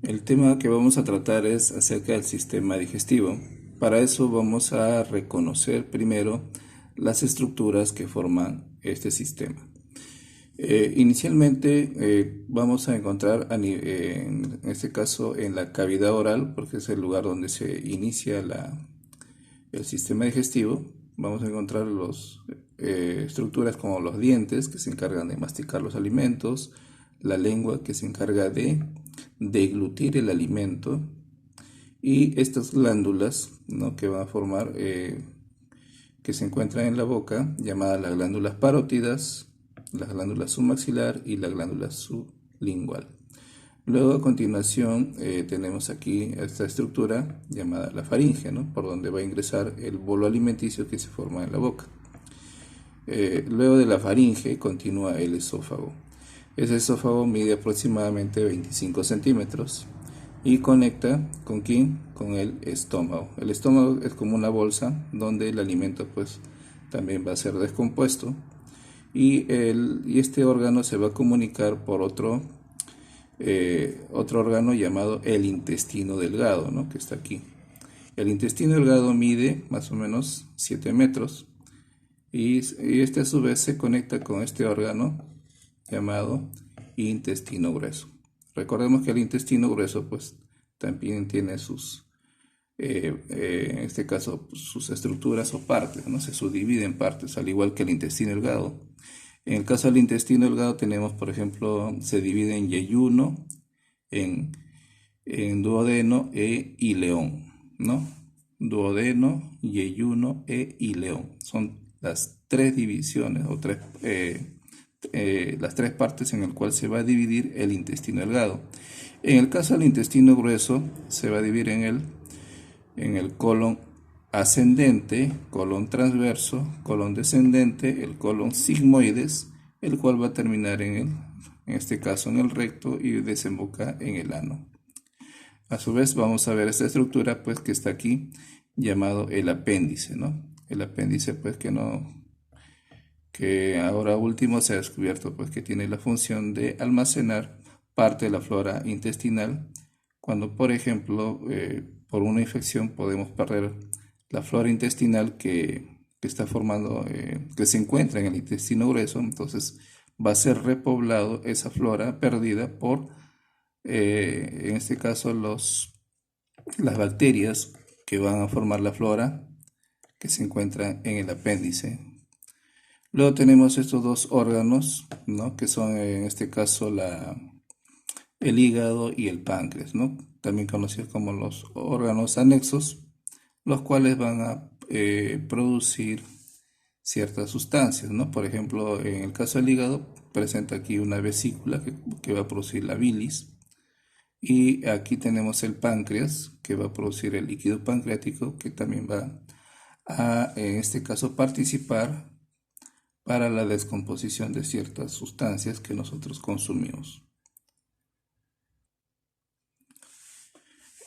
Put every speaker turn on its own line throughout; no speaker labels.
El tema que vamos a tratar es acerca del sistema digestivo. Para eso vamos a reconocer primero las estructuras que forman este sistema. Inicialmente vamos a encontrar en este caso en la cavidad oral, porque es el lugar donde se inicia el sistema digestivo. Vamos a encontrar las estructuras como los dientes, que se encargan de masticar los alimentos, la lengua, que se encarga de deglutir el alimento, y estas glándulas, ¿no?, que van a formar, que se encuentran en la boca, llamadas las glándulas parótidas, la glándula submaxilar y la glándula sublingual. Luego, a continuación, tenemos aquí esta estructura llamada la faringe, ¿no?, por donde va a ingresar el bolo alimenticio que se forma en la boca. Luego de la faringe continúa el esófago. Ese esófago mide aproximadamente 25 centímetros y conecta ¿con quién? Con el estómago. El estómago es como una bolsa donde el alimento pues también va a ser descompuesto, y este órgano se va a comunicar por otro órgano llamado el intestino delgado, ¿no?, que está aquí. El intestino delgado mide más o menos 7 metros y este a su vez se conecta con este órgano llamado intestino grueso. Recordemos que el intestino grueso pues también tiene en este caso, pues, sus estructuras o partes, ¿no? Se subdivide en partes, al igual que el intestino delgado. En el caso del intestino delgado tenemos, por ejemplo, se divide en yeyuno, en, en duodeno e ileón, ¿no? Duodeno, yeyuno e ileón. Son las tres divisiones o las tres partes en las cuales se va a dividir el intestino delgado. En el caso del intestino grueso, se va a dividir en el colon ascendente, colon transverso, colon descendente, el colon sigmoides, el cual va a terminar en este caso en el recto y desemboca en el ano. A su vez vamos a ver esta estructura pues que está aquí, llamado el apéndice, ¿no? El apéndice pues que ahora último se ha descubierto pues que tiene la función de almacenar parte de la flora intestinal. Cuando, por ejemplo, por una infección podemos perder la flora intestinal que está formando, que se encuentra en el intestino grueso, entonces va a ser repoblado esa flora perdida por, en este caso, las bacterias que van a formar la flora que se encuentra en el apéndice. Luego tenemos estos dos órganos, ¿no?, que son en este caso el hígado y el páncreas, ¿no?, también conocidos como los órganos anexos, los cuales van a producir ciertas sustancias, ¿no? Por ejemplo, en el caso del hígado, presenta aquí una vesícula que va a producir la bilis, y aquí tenemos el páncreas, que va a producir el líquido pancreático, que también va a, en este caso, participar para la descomposición de ciertas sustancias que nosotros consumimos.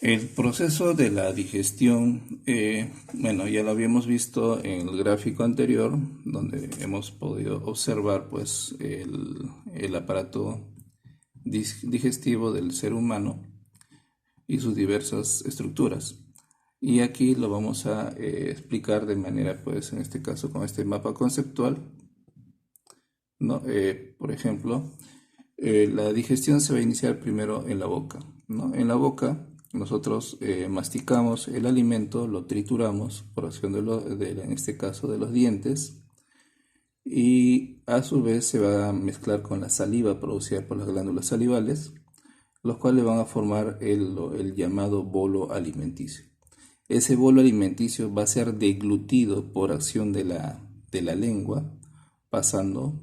El proceso de la digestión, bueno, ya lo habíamos visto en el gráfico anterior, donde hemos podido observar pues el aparato digestivo del ser humano y sus diversas estructuras. Y aquí lo vamos a explicar de manera, pues en este caso con este mapa conceptual, ¿no? Por ejemplo, la digestión se va a iniciar primero en la boca, ¿no? En la boca nosotros masticamos el alimento, lo trituramos por acción en este caso de los dientes, y a su vez se va a mezclar con la saliva producida por las glándulas salivales, los cuales van a formar el llamado bolo alimenticio. Ese bolo alimenticio va a ser deglutido por acción de la lengua, pasando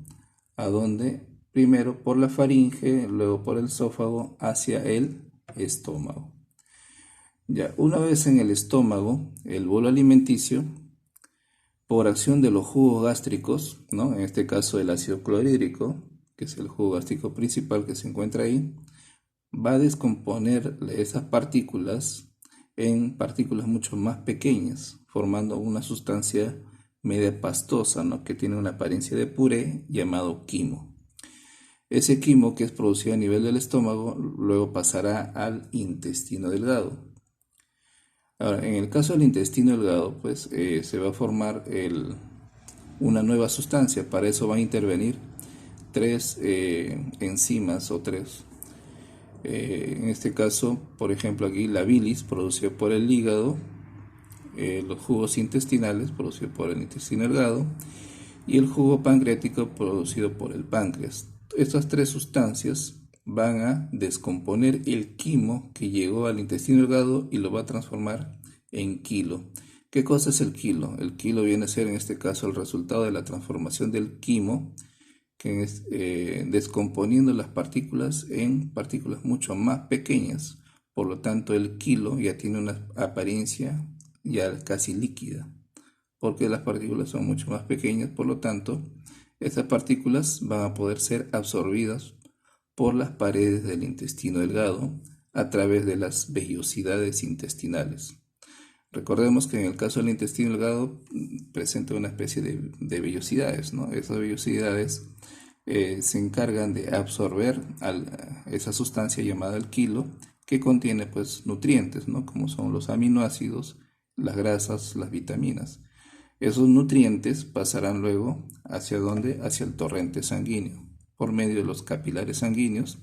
a donde, primero por la faringe, luego por el esófago, hacia el estómago. Ya, una vez en el estómago, el bolo alimenticio, por acción de los jugos gástricos, ¿no?, en este caso el ácido clorhídrico, que es el jugo gástrico principal que se encuentra ahí, va a descomponer esas partículas en partículas mucho más pequeñas, formando una sustancia media pastosa, ¿no?, que tiene una apariencia de puré llamado quimo. Ese quimo que es producido a nivel del estómago luego pasará al intestino delgado. Ahora, en el caso del intestino delgado, pues se va a formar una nueva sustancia. Para eso van a intervenir tres enzimas o tres. En este caso, por ejemplo, aquí la bilis producida por el hígado, los jugos intestinales producidos por el intestino delgado y el jugo pancreático producido por el páncreas. Estas tres sustancias van a descomponer el quimo que llegó al intestino delgado y lo va a transformar en quilo. ¿Qué cosa es el quilo? El quilo viene a ser en este caso el resultado de la transformación del quimo, que es descomponiendo las partículas en partículas mucho más pequeñas. Por lo tanto, el kilo ya tiene una apariencia ya casi líquida, porque las partículas son mucho más pequeñas. Por lo tanto, estas partículas van a poder ser absorbidas por las paredes del intestino delgado a través de las vellosidades intestinales. Recordemos que en el caso del intestino delgado presenta una especie de vellosidades, ¿no? Esas vellosidades se encargan de absorber esa sustancia llamada el quilo, que contiene pues nutrientes, ¿no? Como son los aminoácidos, las grasas, las vitaminas. Esos nutrientes pasarán luego ¿hacia dónde? Hacia el torrente sanguíneo, por medio de los capilares sanguíneos,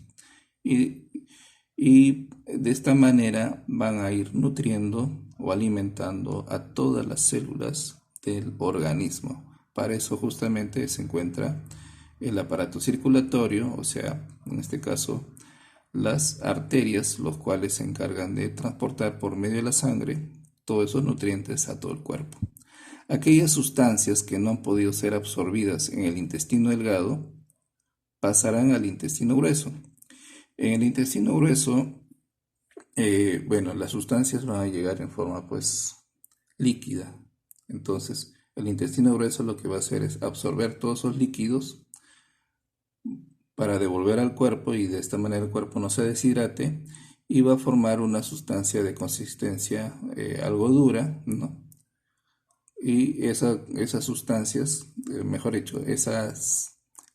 y de esta manera van a ir nutriendo o alimentando a todas las células del organismo. Para eso justamente se encuentra el aparato circulatorio, o sea, en este caso, las arterias, los cuales se encargan de transportar por medio de la sangre todos esos nutrientes a todo el cuerpo. Aquellas sustancias que no han podido ser absorbidas en el intestino delgado pasarán al intestino grueso. En el intestino grueso, bueno, las sustancias van a llegar en forma pues líquida. Entonces, el intestino grueso lo que va a hacer es absorber todos esos líquidos para devolver al cuerpo, y de esta manera el cuerpo no se deshidrate y va a formar una sustancia de consistencia algo dura, ¿no? Y esas sustancias, mejor dicho, esa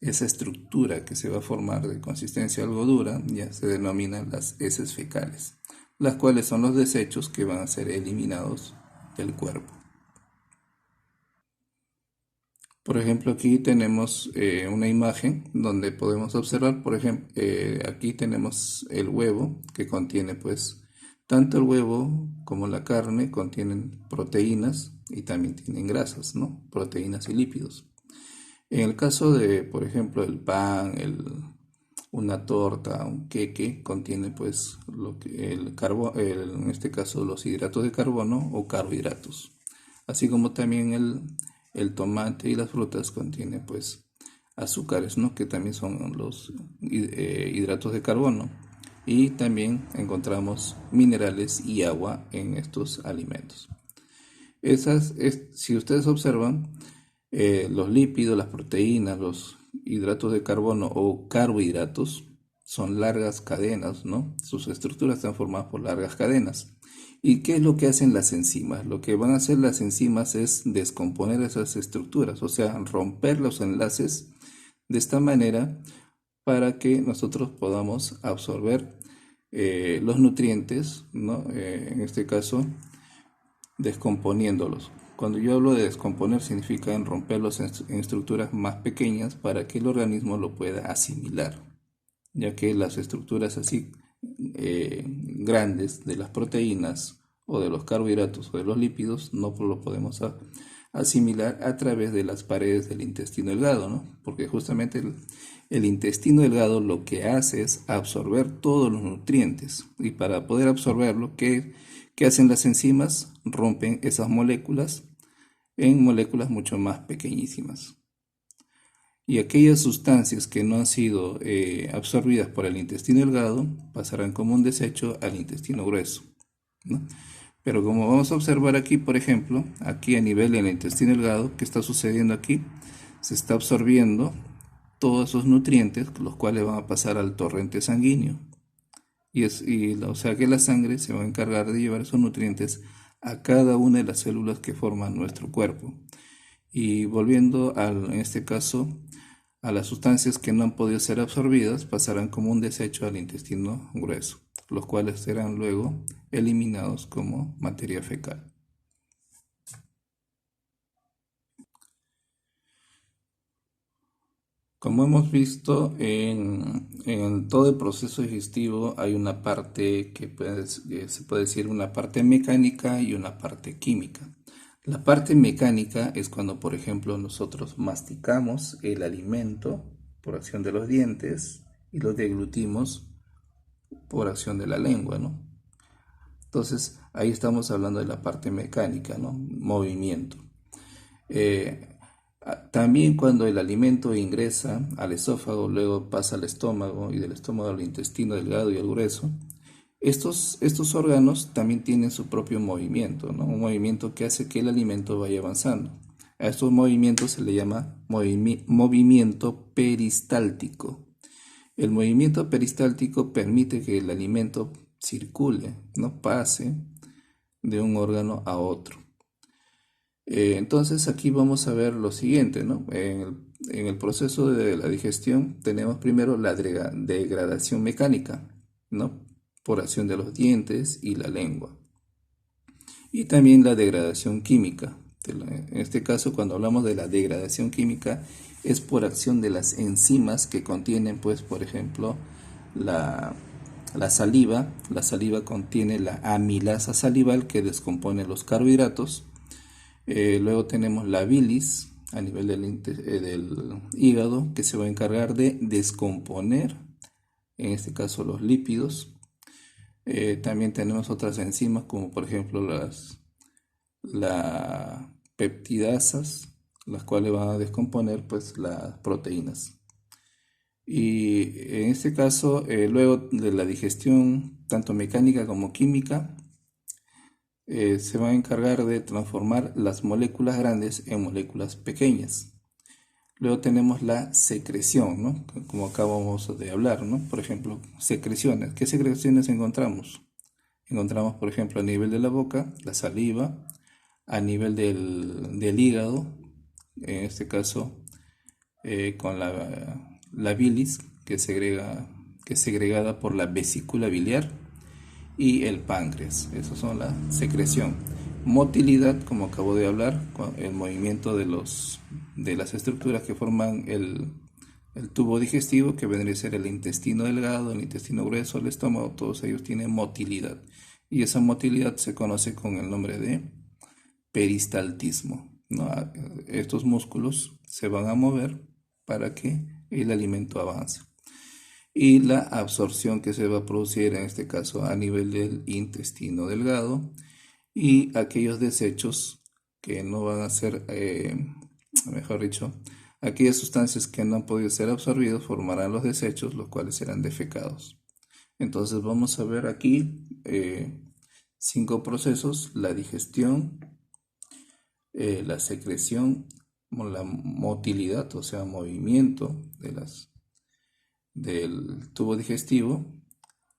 estructura que se va a formar de consistencia algo dura ya se denominan las heces fecales, las cuales son los desechos que van a ser eliminados del cuerpo. Por ejemplo, aquí tenemos una imagen donde podemos observar, por ejemplo, aquí tenemos el huevo que contiene, pues, tanto el huevo como la carne contienen proteínas y también tienen grasas, ¿no? Proteínas y lípidos. En el caso de, por ejemplo, el pan, una torta, un queque, contiene, pues, en este caso, los hidratos de carbono o carbohidratos, así como también el tomate y las frutas contienen pues azúcares, ¿no? Que también son los hidratos de carbono, y también encontramos minerales y agua en estos alimentos. Si ustedes observan, los lípidos, las proteínas, los hidratos de carbono o carbohidratos son largas cadenas, ¿no? Sus estructuras están formadas por largas cadenas. ¿Y qué es lo que hacen las enzimas? Lo que van a hacer las enzimas es descomponer esas estructuras, o sea, romper los enlaces de esta manera para que nosotros podamos absorber los nutrientes, ¿no? En este caso, descomponiéndolos. Cuando yo hablo de descomponer, significa en romperlos en estructuras más pequeñas para que el organismo lo pueda asimilar, ya que las estructuras así grandes de las proteínas o de los carbohidratos o de los lípidos no lo podemos asimilar a través de las paredes del intestino delgado, ¿no? Porque justamente el intestino delgado lo que hace es absorber todos los nutrientes, y para poder absorberlo, ¿qué hacen las enzimas? Rompen esas moléculas en moléculas mucho más pequeñísimas. Y aquellas sustancias que no han sido absorbidas por el intestino delgado pasarán como un desecho al intestino grueso, ¿no? Pero como vamos a observar aquí, por ejemplo, aquí a nivel del intestino delgado, ¿qué está sucediendo aquí? Se está absorbiendo todos esos nutrientes, los cuales van a pasar al torrente sanguíneo. O sea que la sangre se va a encargar de llevar esos nutrientes a cada una de las células que forman nuestro cuerpo. Y volviendo en este caso a las sustancias que no han podido ser absorbidas pasarán como un desecho al intestino grueso, los cuales serán luego eliminados como materia fecal. Como hemos visto, en todo el proceso digestivo hay una parte se puede decir una parte mecánica y una parte química. La parte mecánica es cuando, por ejemplo, nosotros masticamos el alimento por acción de los dientes y lo deglutimos por acción de la lengua, ¿no? Entonces, ahí estamos hablando de la parte mecánica, ¿no? Movimiento. También cuando el alimento ingresa al esófago, luego pasa al estómago y del estómago al intestino delgado y al grueso, estos órganos también tienen su propio movimiento, ¿no? Un movimiento que hace que el alimento vaya avanzando. A estos movimientos se le llama movimiento peristáltico. El movimiento peristáltico permite que el alimento circule, no pase de un órgano a otro. Entonces aquí vamos a ver lo siguiente, ¿no? En el proceso de la digestión tenemos primero la degradación mecánica, ¿no? Por acción de los dientes y la lengua. Y también la degradación química. En este caso, cuando hablamos de la degradación química, es por acción de las enzimas que contienen, pues, por ejemplo, la saliva. La saliva contiene la amilasa salival que descompone los carbohidratos. Luego tenemos la bilis a nivel del hígado, que se va a encargar de descomponer, en este caso, los lípidos. También tenemos otras enzimas como por ejemplo las peptidasas, las cuales van a descomponer pues las proteínas. Y en este caso, luego de la digestión, tanto mecánica como química, se va a encargar de transformar las moléculas grandes en moléculas pequeñas. Luego tenemos la secreción, ¿no? Como acabamos de hablar, ¿no? Por ejemplo, secreciones. ¿Qué secreciones encontramos? Encontramos, por ejemplo, a nivel de la boca, la saliva, a nivel del hígado, en este caso, con la bilis, que es segregada por la vesícula biliar, y el páncreas. Esas son la secreción. Motilidad, como acabo de hablar, el movimiento de las estructuras que forman el tubo digestivo, que vendría a ser el intestino delgado, el intestino grueso, el estómago, todos ellos tienen motilidad. Y esa motilidad se conoce con el nombre de peristaltismo, ¿no? Estos músculos se van a mover para que el alimento avance. Y la absorción que se va a producir en este caso a nivel del intestino delgado, y aquellos desechos que no van a ser, mejor dicho, aquellas sustancias que no han podido ser absorbidas formarán los desechos, los cuales serán defecados. Entonces vamos a ver aquí 5 procesos: la digestión, la secreción, la motilidad, o sea, movimiento del tubo digestivo,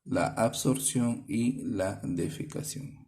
la absorción y la defecación.